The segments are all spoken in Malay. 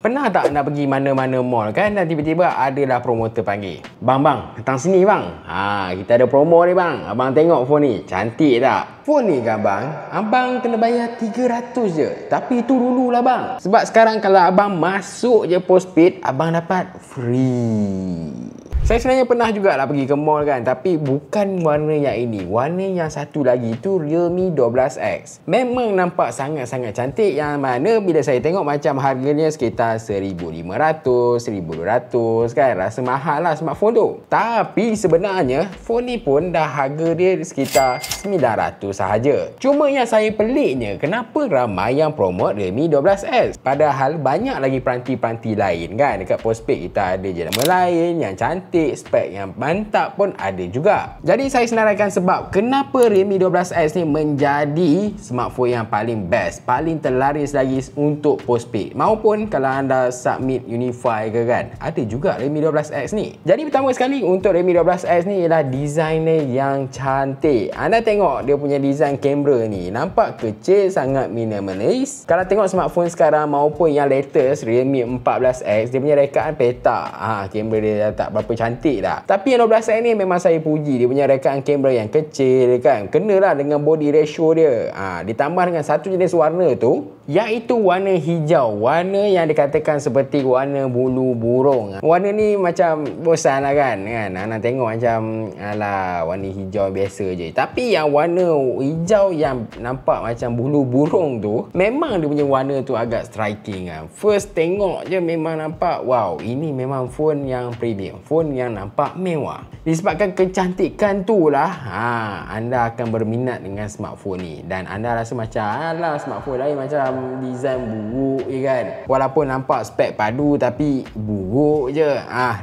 Pernah tak nak pergi mana-mana mall kan, dan tiba-tiba adalah promotor panggil, "Bang, datang sini bang. Kita ada promo ni bang. Abang tengok phone ni, cantik tak? Phone ni kan bang, abang kena bayar 300 je. Tapi itu dululah bang. Sebab sekarang kalau abang masuk je postpaid, abang dapat free." Saya sebenarnya pernah jugalah pergi ke mall kan, tapi bukan warna yang ini. Warna yang satu lagi tu Realme 12X. Memang nampak sangat-sangat cantik, yang mana bila saya tengok macam harganya sekitar 1,500, 1,200 kan. Rasa mahal lah smartphone tu. Tapi sebenarnya phone ni pun dah harga dia sekitar 900 sahaja. Cuma yang saya peliknya, kenapa ramai yang promote Realme 12X? Padahal banyak lagi peranti-peranti lain kan. Dekat postpaid kita ada je nama lain yang cantik, spek yang mantap pun ada juga. Jadi saya senaraikan sebab kenapa Realme 12X ni menjadi smartphone yang paling best, paling terlaris lagi untuk postpaid. Maupun kalau anda submit Unify ke kan, ada juga Realme 12X ni. Jadi pertama sekali untuk Realme 12X ni ialah desainnya yang cantik. Anda tengok dia punya desain kamera ni, nampak kecil, sangat minimalis. Kalau tengok smartphone sekarang maupun yang latest Realme 14X, dia punya rekaan petak. Kamera dia tak berapa cantik dah. Tapi yang 12X ni memang saya puji, dia punya rekaan kamera yang kecil kan, kenalah dengan body ratio dia. Ditambah dengan satu jenis warna tu, iaitu warna hijau. Warna yang dikatakan seperti warna bulu burung. Warna ni macam bosan lah kan. Anak tengok macam alah, warna hijau biasa je. Tapi yang warna hijau yang nampak macam bulu burung tu, memang dia punya warna tu agak striking kan. First tengok je memang nampak, wow, ini memang phone yang premium, phone yang nampak mewah. Disebabkan kecantikan tu lah, anda akan berminat dengan smartphone ni. Dan anda rasa macam, alah, smartphone lain macam design buruk je kan. Walaupun nampak spek padu tapi buruk je.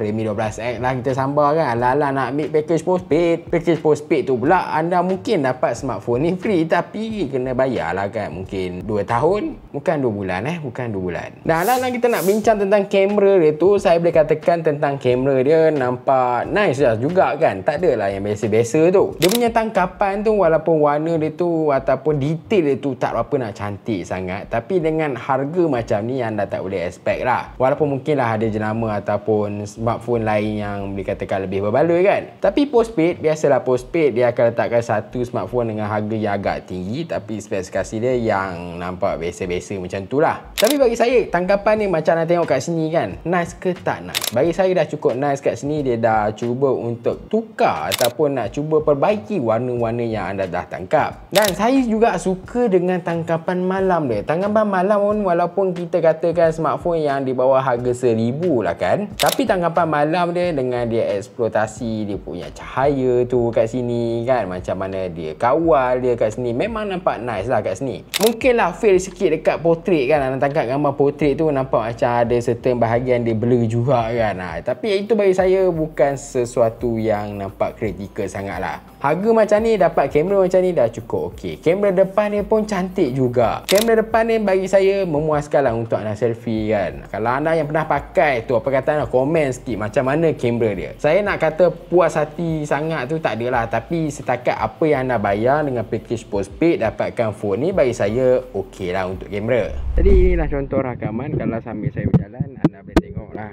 Realme 12X lah kita sambar kan. Alah nak ambil package postpaid. Package postpaid tu pula anda mungkin dapat smartphone ni free, tapi kena bayar lah kan. Mungkin 2 tahun, bukan 2 bulan bukan 2 bulan. Dan alah kita nak bincang tentang kamera dia tu, saya boleh katakan tentang kamera dia nampak nice lah juga kan. Tak adalah yang biasa-biasa tu. Dia punya tangkapan tu, walaupun warna dia tu ataupun detail dia tu tak berapa nak cantik sangat, tapi dengan harga macam ni anda tak boleh expect lah. Walaupun mungkin lah ada jenama ataupun smartphone lain yang boleh katakan lebih berbaloi kan. Tapi postpaid, biasalah postpaid dia akan letakkan satu smartphone dengan harga yang agak tinggi, tapi spesifikasi dia yang nampak biasa-biasa macam tu lah. Tapi bagi saya, tangkapan ni macam anda tengok kat sini kan, nice ke tak nice? Bagi saya dah cukup nice kat sini. Dia dah cuba untuk tukar ataupun nak cuba perbaiki warna-warna yang anda dah tangkap. Dan saya juga suka dengan tangkapan malam dia. Tangkapan malam pun, walaupun kita katakan smartphone yang di bawah harga 1,000 lah kan, tapi tangkapan malam dia dengan dia eksploitasi dia punya cahaya tu kat sini kan, macam mana dia kawal dia kat sini, memang nampak nice lah kat sini. Mungkin lah fail sikit dekat portrait kan. Anda tangkap gambar portrait tu nampak macam ada certain bahagian dia blur juga kan. Tapi itu bagi saya bukan sesuatu yang nampak kritikal sangat lah. Harga macam ni, dapat kamera macam ni dah cukup okey. Kamera depan dia pun cantik juga. Kamera depan ni bagi saya memuaskan lah untuk anda selfie kan. Kalau anda yang pernah pakai tu, apa kata anda, komen sikit macam mana kamera dia. Saya nak kata puas hati sangat tu tak adalah, tapi setakat apa yang anda bayar dengan package postpaid dapatkan phone ni, bagi saya okey lah untuk kamera. Jadi inilah contoh rakaman kalau sambil saya berjalan, anda boleh tengok lah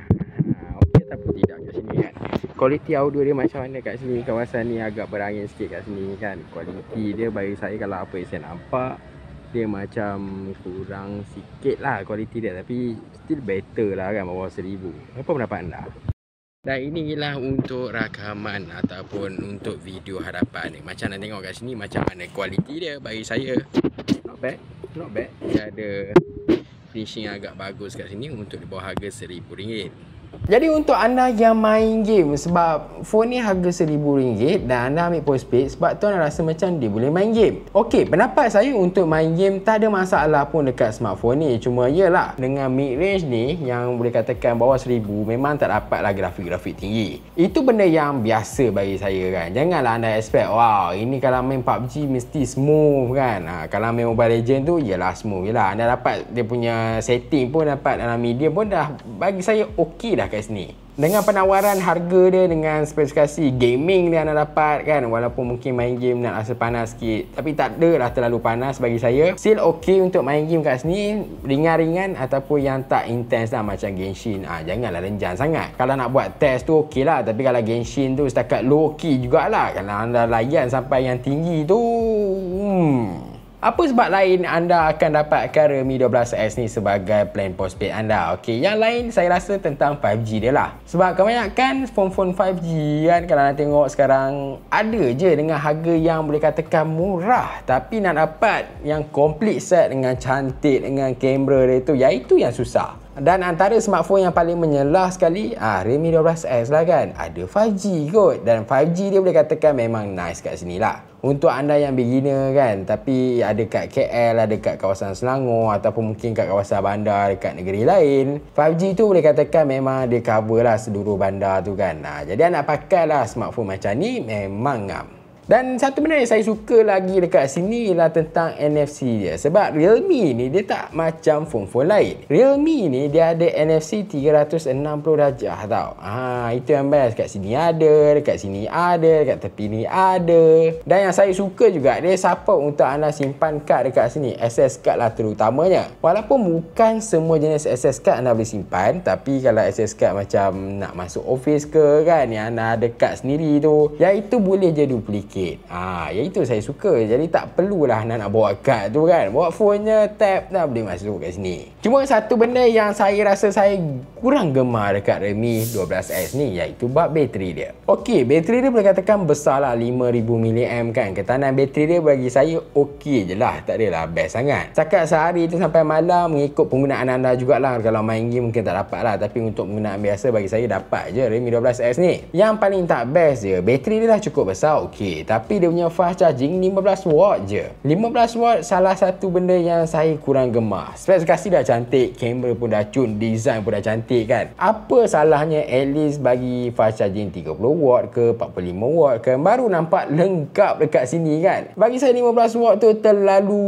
okey ataupun tidak kat sini kan. Kualiti audio dia macam mana kat sini. Kawasan ni agak berangin sikit kat sini kan. Kualiti dia bagi saya, kalau apa yang saya nampak, dia macam kurang sikit lah kualiti dia, tapi still better lah kan, bawah 1,000. Apa pendapat anda? Dan inilah untuk rakaman ataupun untuk video hadapan ni. Macam nak tengok kat sini macam mana kualiti dia. Bagi saya not bad, not bad. Dia ada finishing agak bagus kat sini untuk di bawah harga RM1,000. Jadi untuk anda yang main game, sebab phone ni harga RM1,000 dan anda ambil postpaid, sebab tu anda rasa macam dia boleh main game. Okey, pendapat saya untuk main game tak ada masalah pun dekat smartphone ni. Cuma yelah, dengan mid range ni yang boleh katakan bawah 1,000, memang tak dapatlah grafik-grafik tinggi. Itu benda yang biasa bagi saya kan. Janganlah anda expect, wow, ini kalau main PUBG mesti smooth kan. Kalau main Mobile Legends tu, yelah smooth. Yelah, anda dapat dia punya setting pun, dapat dalam medium pun dah bagi saya okey dah kat sini. Dengan penawaran harga dia, dengan spesifikasi gaming dia anda dapat kan, walaupun mungkin main game nak rasa panas sikit, tapi tak adalah terlalu panas bagi saya. Still okey untuk main game kat sini, ringan-ringan ataupun yang tak intense lah macam Genshin. Janganlah renjan sangat. Kalau nak buat test tu okey lah, tapi kalau Genshin tu setakat low key jugalah. Kalau anda layan sampai yang tinggi tu, apa sebab lain anda akan dapatkan Realme 12S ni sebagai plan postpaid anda? Okey, yang lain saya rasa tentang 5G dia lah. Sebab kebanyakan phone 5G kan, kalau anda tengok sekarang ada je dengan harga yang boleh katakan murah, tapi nak dapat yang complete set dengan cantik, dengan kamera dia tu, iaitu yang susah. Dan antara smartphone yang paling menyelah sekali, Realme 12S lah kan. Ada 5G kot. Dan 5G dia boleh katakan memang nice kat sini lah. Untuk anda yang beginner kan, tapi ada kat KL, ada kat kawasan Selangor, ataupun mungkin kat kawasan bandar dekat negeri lain, 5G tu boleh katakan memang dia cover lah seluruh bandar tu kan. Jadi anda pakai lah smartphone macam ni memang ngam. Dan satu benda yang saya suka lagi dekat sini ialah tentang NFC dia. Sebab Realme ni dia tak macam phone-phone lain. Realme ni dia ada NFC 360 darjah tau. Itu yang best. Kat sini ada, dekat sini ada, dekat tepi ni ada. Dan yang saya suka juga, dia support untuk anda simpan kad dekat sini. SS card lah terutamanya. Walaupun bukan semua jenis SS card anda boleh simpan, tapi kalau SS card macam nak masuk office ke kan, yang anda ada kad sendiri tu, iaitu boleh je duplicate. Iaitu saya suka. Jadi tak perlulah nak bawa kad tu kan. Bawa phone-nya, tap dah boleh masuk kat sini. Cuma satu benda yang saya rasa saya kurang gemar dekat Realme 12S ni, iaitu bab bateri dia. Okey, bateri dia boleh katakan besar lah, 5000 mAh kan. Ketahanan bateri dia bagi saya okey je lah. Tak adalah best sangat. Cakap sehari tu sampai malam, mengikut penggunaan anda jugalah. Kalau main game mungkin tak dapat lah, tapi untuk penggunaan biasa bagi saya dapat je Realme 12S ni. Yang paling tak best je, bateri dia dah cukup besar, okey, tapi dia punya fast charging 15 watt je. 15 watt salah satu benda yang saya kurang gemar. Spesifikasi dah cantik, kamera pun dah cun, design pun dah cantik kan. Apa salahnya at least bagi fast charging 30 watt ke 45 watt ke, baru nampak lengkap dekat sini kan. Bagi saya 15 watt tu terlalu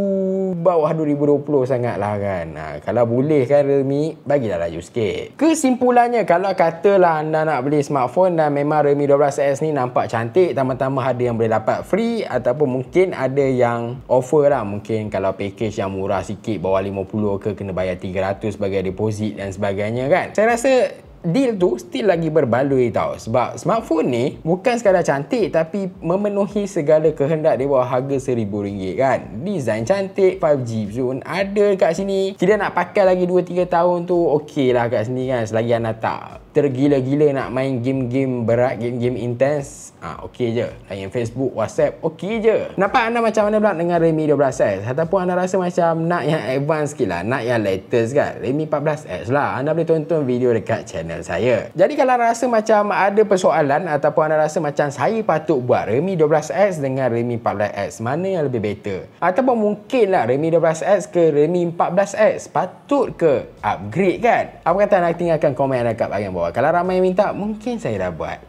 bawah 2020 sangat lah kan. Kalau boleh kan Realme, bagilah laju sikit. Kesimpulannya, kalau katalah anda nak beli smartphone dan memang Realme 12S ni nampak cantik, tambah-tambah ada yang boleh dapat free, ataupun mungkin ada yang offer lah. Mungkin kalau package yang murah sikit, bawah 50 ke, kena bayar 300 sebagai deposit dan sebagainya kan. Saya rasa deal tu still lagi berbaloi tau. Sebab smartphone ni bukan sekadar cantik, tapi memenuhi segala kehendak di bawah harga RM1000 kan. Design cantik, 5G pun ada kat sini. Tidak nak pakai lagi 2-3 tahun tu okey lah kat sini kan. Selagi anda tak tergila-gila nak main game-game berat, game-game intens, okey je. Layan Facebook, WhatsApp, okey je. Nampak anda macam mana pula dengan Realme 12S? Ataupun anda rasa macam nak yang advance sikit lah, nak yang latest kan? Realme 14S lah. Anda boleh tonton video dekat channel saya. Jadi kalau anda rasa macam ada persoalan, ataupun anda rasa macam saya patut buat Realme 12S dengan Realme 14S, mana yang lebih better? Ataupun mungkin lah Realme 12S ke Realme 14S, patut ke upgrade kan? Apa kata anda tinggalkan komen anda kat bahagian bawah. Kalau ramai yang minta, mungkin saya dah buat.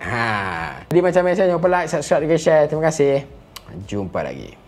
Jadi macam biasa, jangan lupa like, subscribe dan share. Terima kasih. Jumpa lagi.